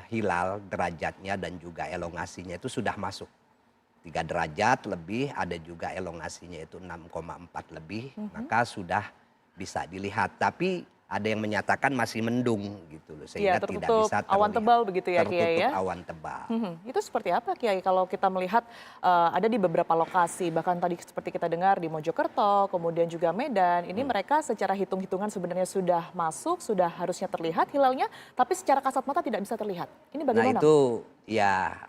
hilal derajatnya dan juga elongasinya itu sudah masuk. 3 derajat lebih, ada juga elongasinya itu 6,4 lebih, maka sudah bisa dilihat. Tapi ada yang menyatakan masih mendung gitu loh, sehingga tidak bisa terlihat. Awan tebal begitu ya Kiai ya? Tertutup awan tebal. Itu seperti apa Kiai kalau kita melihat ada di beberapa lokasi, bahkan tadi seperti kita dengar di Mojokerto, kemudian juga Medan, ini mereka secara hitung-hitungan sebenarnya sudah masuk, sudah harusnya terlihat hilalnya, tapi secara kasat mata tidak bisa terlihat. Ini bagaimana? Nah itu ya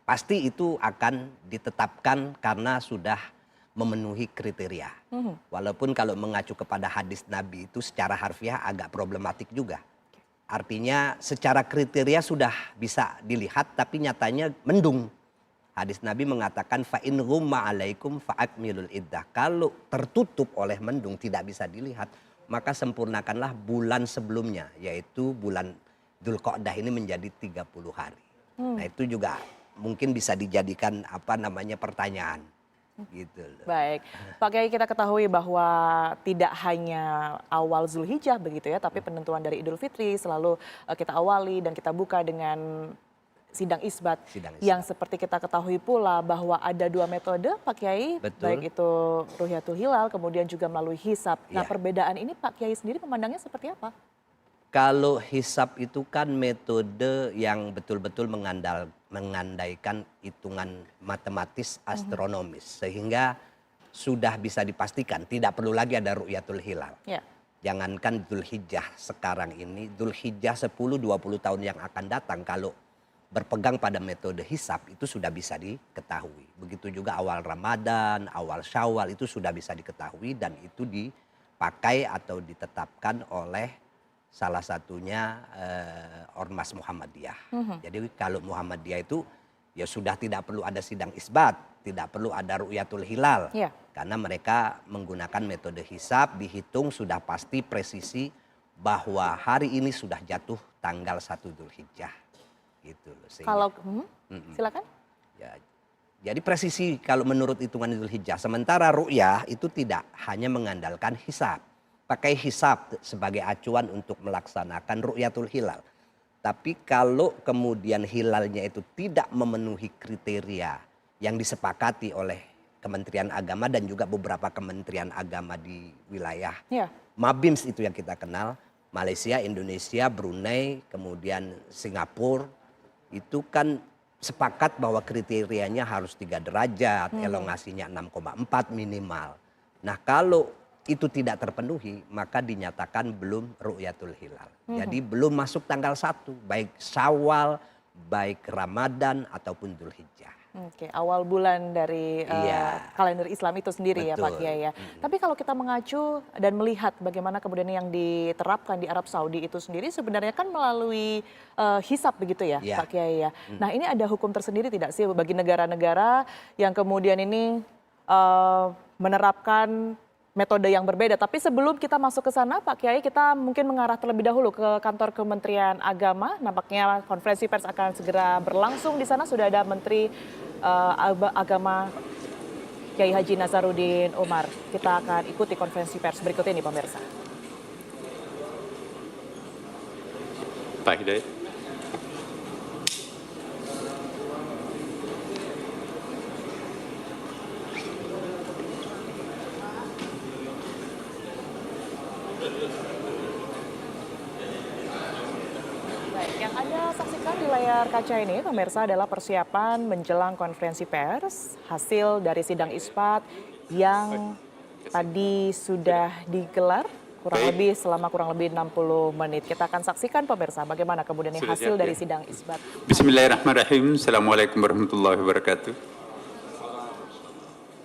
pasti itu akan ditetapkan karena sudah memenuhi kriteria. Walaupun kalau mengacu kepada hadis Nabi itu secara harfiah agak problematik juga. Artinya secara kriteria sudah bisa dilihat tapi nyatanya mendung. Hadis Nabi mengatakan fa in ghumma alaikum fa akmilul iddah. Kalau tertutup oleh mendung tidak bisa dilihat, maka sempurnakanlah bulan sebelumnya, yaitu bulan Dzulqa'dah ini menjadi 30 hari. Nah itu juga mungkin bisa dijadikan pertanyaan gitu loh. Baik, Pak Kiai, kita ketahui bahwa tidak hanya awal Zulhijjah begitu ya, tapi penentuan dari Idul Fitri selalu kita awali dan kita buka dengan sidang isbat. Sidang isbat. Yang seperti kita ketahui pula bahwa ada 2 metode Pak Kiai, Betul. baik itu Ru'yatul Hilal kemudian juga melalui hisab. Nah, Iya. perbedaan ini Pak Kiai sendiri memandangnya seperti apa? Kalau hisab itu kan metode yang betul-betul mengandaikan hitungan matematis astronomis. Sehingga sudah bisa dipastikan tidak perlu lagi ada Ru'yatul Hilal. Ya. Jangankan Dzulhijjah sekarang ini, Dzulhijjah 10-20 tahun yang akan datang kalau berpegang pada metode hisab itu sudah bisa diketahui. Begitu juga awal Ramadan, awal Syawal itu sudah bisa diketahui dan itu dipakai atau ditetapkan oleh salah satunya Ormas Muhammadiyah. Jadi kalau Muhammadiyah itu ya sudah tidak perlu ada sidang isbat, tidak perlu ada Ru'yatul Hilal. Ya. Karena mereka menggunakan metode hisab, dihitung sudah pasti presisi bahwa hari ini sudah jatuh tanggal 1 Dzulhijjah. Gitu loh. Kalau silakan. Ya, jadi presisi kalau menurut hitungan Dzulhijjah. Sementara ru'yah itu tidak hanya mengandalkan hisab. Pakai hisab sebagai acuan untuk melaksanakan Ru'yatul Hilal. Tapi kalau kemudian hilalnya itu tidak memenuhi kriteria yang disepakati oleh Kementerian Agama dan juga beberapa kementerian agama di wilayah Mabims itu yang kita kenal, Malaysia, Indonesia, Brunei, kemudian Singapura, itu kan sepakat bahwa kriterianya harus 3 derajat, elongasinya 6,4 minimal. Nah kalau itu tidak terpenuhi maka dinyatakan belum Ru'yatul Hilal. Jadi belum masuk tanggal 1, baik Syawal, baik Ramadan ataupun Dzulhijjah. Oke, awal bulan dari kalender Islam itu sendiri. Betul. Ya Pak Kiai ya. Tapi kalau kita mengacu dan melihat bagaimana kemudian yang diterapkan di Arab Saudi itu sendiri sebenarnya kan melalui hisab begitu ya Pak Kiai ya. Nah ini ada hukum tersendiri tidak sih bagi negara-negara yang kemudian ini menerapkan metode yang berbeda. Tapi sebelum kita masuk ke sana Pak Kiai, kita mungkin mengarah terlebih dahulu ke kantor Kementerian Agama. Nampaknya konferensi pers akan segera berlangsung. Di sana sudah ada Menteri Agama Kiai Haji Nazaruddin Umar. Kita akan ikuti konferensi pers berikut ini pemirsa. Pak Hidayat. Yang Anda saksikan di layar kaca ini, pemirsa, adalah persiapan menjelang konferensi pers hasil dari sidang isbat yang tadi sudah digelar selama kurang lebih 60 menit. Kita akan saksikan pemirsa bagaimana kemudian hasil dari sidang isbat. Bismillahirrahmanirrahim. Assalamualaikum warahmatullahi wabarakatuh.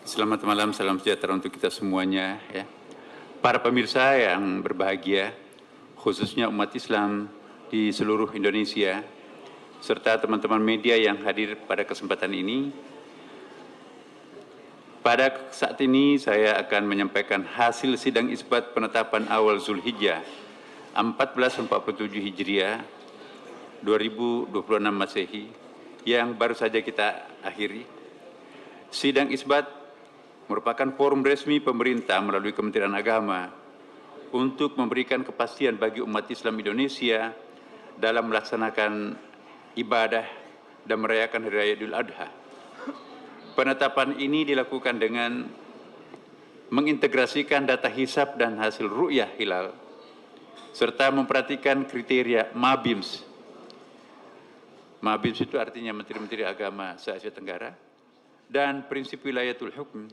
Selamat malam, salam sejahtera untuk kita semuanya. Ya. Para pemirsa yang berbahagia, khususnya umat Islam di seluruh Indonesia, serta teman-teman media yang hadir pada kesempatan ini. Pada saat ini saya akan menyampaikan hasil sidang isbat penetapan awal Zulhijjah 1447 Hijriah 2026 Masehi yang baru saja kita akhiri. Sidang isbat merupakan forum resmi pemerintah melalui Kementerian Agama untuk memberikan kepastian bagi umat Islam Indonesia dalam melaksanakan ibadah dan merayakan Hari Raya Idul Adha. Penetapan ini dilakukan dengan mengintegrasikan data hisab dan hasil ru'yah hilal, serta memperhatikan kriteria Mabims. Mabims itu artinya Menteri-Menteri Agama se-Asia Tenggara, dan prinsip wilayatul hukm,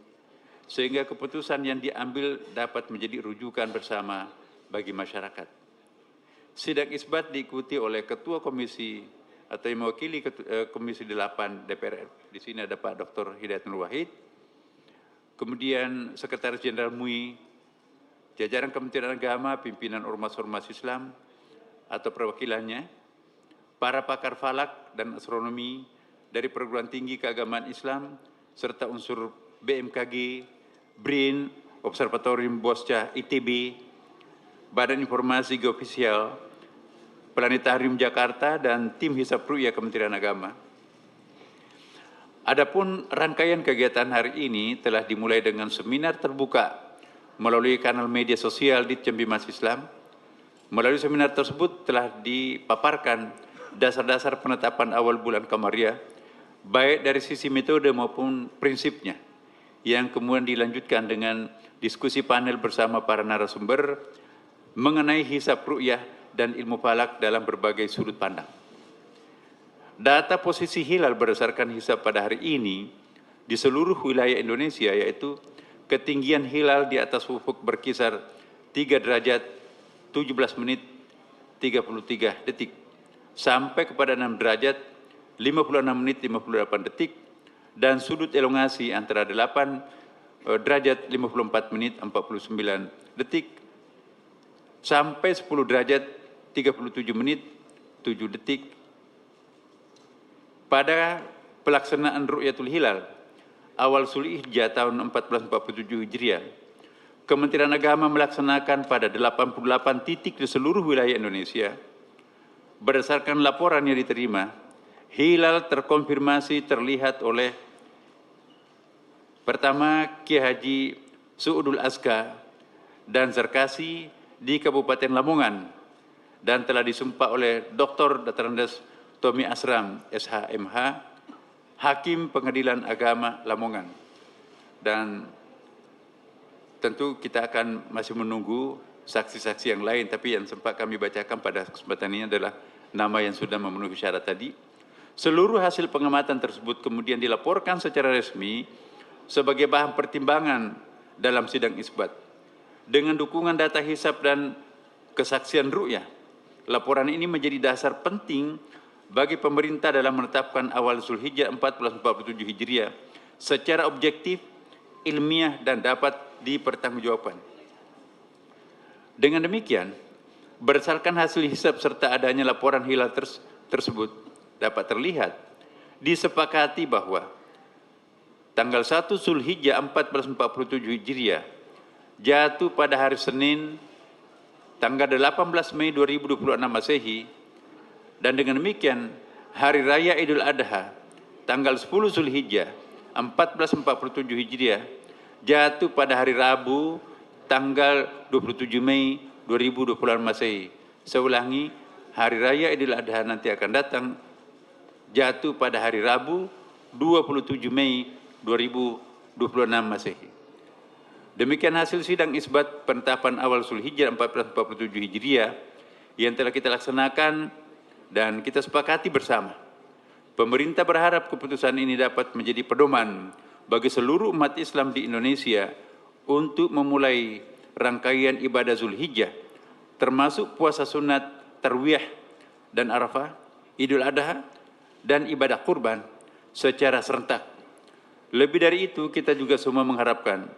sehingga keputusan yang diambil dapat menjadi rujukan bersama bagi masyarakat. Sidang isbat diikuti oleh Ketua Komisi atau yang mewakili Komisi 8 DPR. Di sini ada Pak Dr. Hidayat Nur Wahid. Kemudian Sekretaris Jenderal MUI, jajaran Kementerian Agama, pimpinan ormas-ormas Islam atau perwakilannya, para pakar falak dan astronomi dari perguruan tinggi keagamaan Islam, serta unsur BMKG, BRIN, Observatorium Bosca, ITB, Badan Informasi Geofisial, Planetarium Jakarta, dan tim hisab ru'yah Kementerian Agama. Adapun rangkaian kegiatan hari ini telah dimulai dengan seminar terbuka melalui kanal media sosial di Cembi Mas Islam. Melalui seminar tersebut telah dipaparkan dasar-dasar penetapan awal bulan Qamariah, baik dari sisi metode maupun prinsipnya, yang kemudian dilanjutkan dengan diskusi panel bersama para narasumber mengenai hisab ru'yah dan ilmu falak dalam berbagai sudut pandang. Data posisi hilal berdasarkan hisab pada hari ini di seluruh wilayah Indonesia, yaitu ketinggian hilal di atas ufuk berkisar 3 derajat 17 menit 33 detik sampai kepada 6 derajat 56 menit 58 detik dan sudut elongasi antara 8 derajat 54 menit 49 detik sampai 10 derajat 37 menit 7 detik. Pada pelaksanaan Ru'yatul Hilal awal Zulhijjah tahun 1447 Hijriah, Kementerian Agama melaksanakan pada 88 titik di seluruh wilayah Indonesia. Berdasarkan laporan yang diterima, hilal terkonfirmasi terlihat oleh pertama Kiai Haji Su'udul Azka dan Zarkasi di Kabupaten Lamongan dan telah disumpah oleh Dr. Dr. Tommy Asram, SHMH, Hakim Pengadilan Agama Lamongan. Dan tentu kita akan masih menunggu saksi-saksi yang lain, tapi yang sempat kami bacakan pada kesempatan ini adalah nama yang sudah memenuhi syarat tadi. Seluruh hasil pengamatan tersebut kemudian dilaporkan secara resmi sebagai bahan pertimbangan dalam sidang isbat. Dengan dukungan data hisab dan kesaksian ru'yah, laporan ini menjadi dasar penting bagi pemerintah dalam menetapkan awal Zulhijjah 1447 Hijriah secara objektif, ilmiah, dan dapat dipertanggungjawabkan. Dengan demikian, berdasarkan hasil hisab serta adanya laporan hilal tersebut dapat terlihat disepakati bahwa tanggal 1 Zulhijjah 1447 Hijriah jatuh pada hari Senin tanggal 18 Mei 2026 Masehi, dan dengan demikian hari raya Idul Adha tanggal 10 Zulhijjah 1447 Hijriah jatuh pada hari Rabu tanggal 27 Mei 2026 Masehi. Saya ulangi, hari raya Idul Adha nanti akan datang jatuh pada hari Rabu 27 Mei 2026 Masehi. Demikian hasil sidang isbat penetapan awal Zulhijjah 1447 Hijriah yang telah kita laksanakan dan kita sepakati bersama. Pemerintah berharap keputusan ini dapat menjadi pedoman bagi seluruh umat Islam di Indonesia untuk memulai rangkaian ibadah Zulhijjah, termasuk puasa sunat, tarwiyah, dan Arafah, Idul Adha, dan ibadah kurban secara serentak. Lebih dari itu, kita juga semua mengharapkan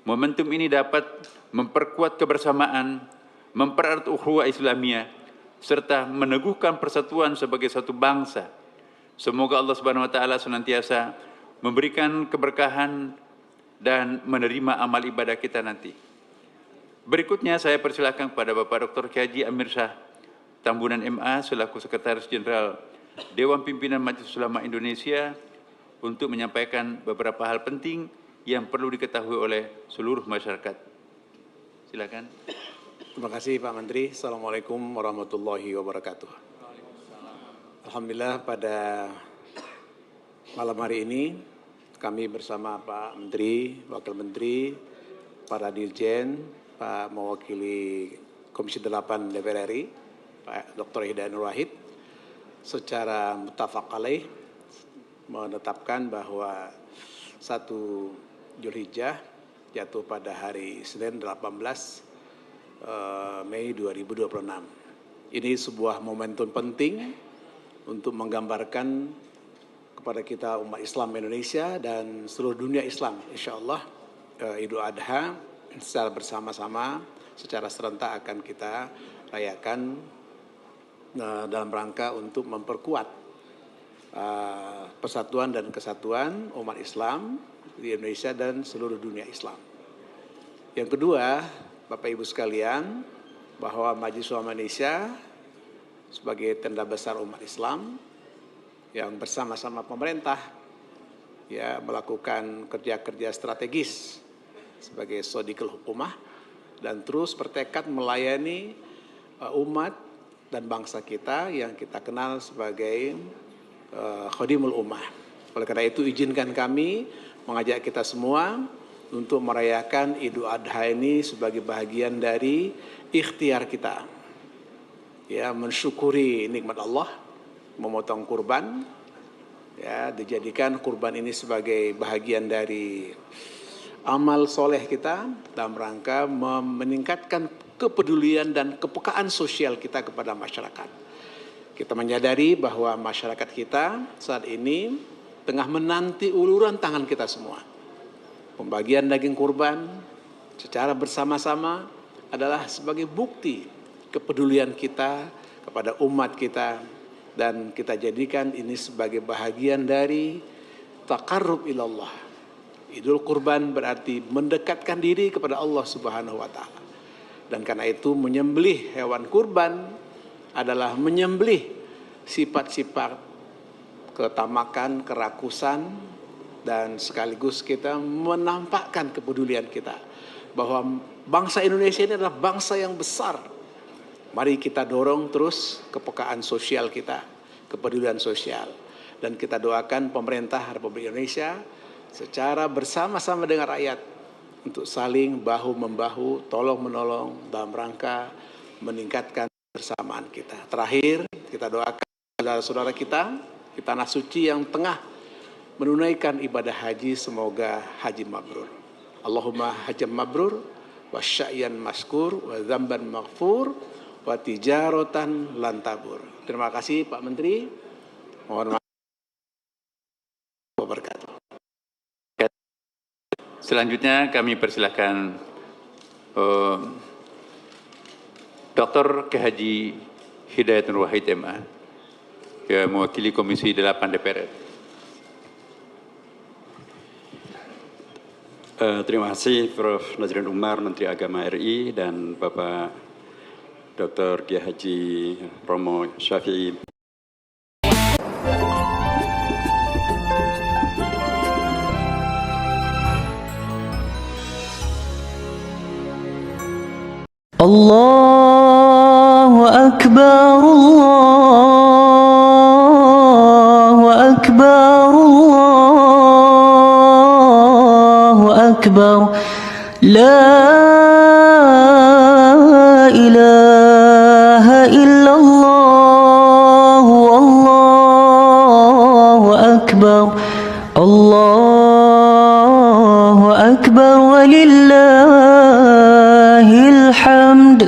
momentum ini dapat memperkuat kebersamaan, mempererat ukhuwah Islamiyah, serta meneguhkan persatuan sebagai satu bangsa. Semoga Allah Subhanahu wa taala senantiasa memberikan keberkahan dan menerima amal ibadah kita nanti. Berikutnya saya persilakan kepada Bapak Dr. Kiai Haji Amir Shah Tambunan MA selaku Sekretaris Jenderal Dewan Pimpinan Majelis Ulama Indonesia untuk menyampaikan beberapa hal penting yang perlu diketahui oleh seluruh masyarakat. Silakan. Terima kasih Pak Menteri. Assalamualaikum warahmatullahi wabarakatuh. Alhamdulillah pada malam hari ini kami bersama Pak Menteri, Wakil Menteri, para Dirjen, Pak mewakili Komisi 8 DPR RI, Pak Dr. Hidayat Nur Wahid, secara muttafaq alaih menetapkan bahwa 1 Zulhijjah jatuh pada hari Senin 18 Mei 2026. Ini sebuah momentum penting untuk menggambarkan kepada kita umat Islam Indonesia dan seluruh dunia Islam, insya Allah Idul Adha secara bersama-sama, secara serentak akan kita rayakan dalam rangka untuk memperkuat persatuan dan kesatuan umat Islam di Indonesia dan seluruh dunia Islam. Yang kedua, Bapak Ibu sekalian, bahwa Majelis Ulama Indonesia sebagai tenda besar umat Islam yang bersama-sama pemerintah ya melakukan kerja-kerja strategis sebagai Shodiqul Hukumah dan terus bertekad melayani umat dan bangsa kita yang kita kenal sebagai Khadimul Ummah. Oleh karena itu izinkan kami mengajak kita semua untuk merayakan Idul Adha ini sebagai bahagian dari ikhtiar kita. Ya, mensyukuri nikmat Allah, memotong kurban, ya, dijadikan kurban ini sebagai bahagian dari amal soleh kita dalam rangka meningkatkan kepedulian dan kepekaan sosial kita kepada masyarakat. Kita menyadari bahwa masyarakat kita saat ini tengah menanti uluran tangan kita semua. Pembagian daging kurban secara bersama-sama adalah sebagai bukti kepedulian kita kepada umat kita, dan kita jadikan ini sebagai bahagian dari taqarrub ilallah. Idul Kurban berarti mendekatkan diri kepada Allah Subhanahu wa taala. Dan karena itu menyembelih hewan kurban adalah menyembelih sifat-sifat ketamakan, kerakusan, dan sekaligus kita menampakkan kepedulian kita bahwa bangsa Indonesia ini adalah bangsa yang besar. Mari kita dorong terus kepekaan sosial kita, kepedulian sosial. Dan kita doakan pemerintah Republik Indonesia secara bersama-sama dengan rakyat untuk saling bahu-membahu, tolong-menolong dalam rangka meningkatkan kebersamaan kita. Terakhir, kita doakan saudara-saudara kita di tanah suci yang tengah menunaikan ibadah haji, semoga haji mabrur. Allahumma hajjam mabrur, wa sya'yan maskur, wa dzamban maghfur, wa tijaratan lantabur. Terima kasih Pak Menteri. Mohon maaf. Wabarakatuh. Selanjutnya kami persilahkan Dr. Kiai Haji Hidayat Nur Wahid MA yang mewakili Komisi 8 DPR. Terima kasih Prof. Nazrin Umar, Menteri Agama RI, dan Bapak Dr. Kiai Haji Romo Syafi'i. Allahu Akbar, Allahu Akbar, Allahu Akbar, la ilaha illallah, Allahu Akbar, Allahu Akbar, walillahil hamd.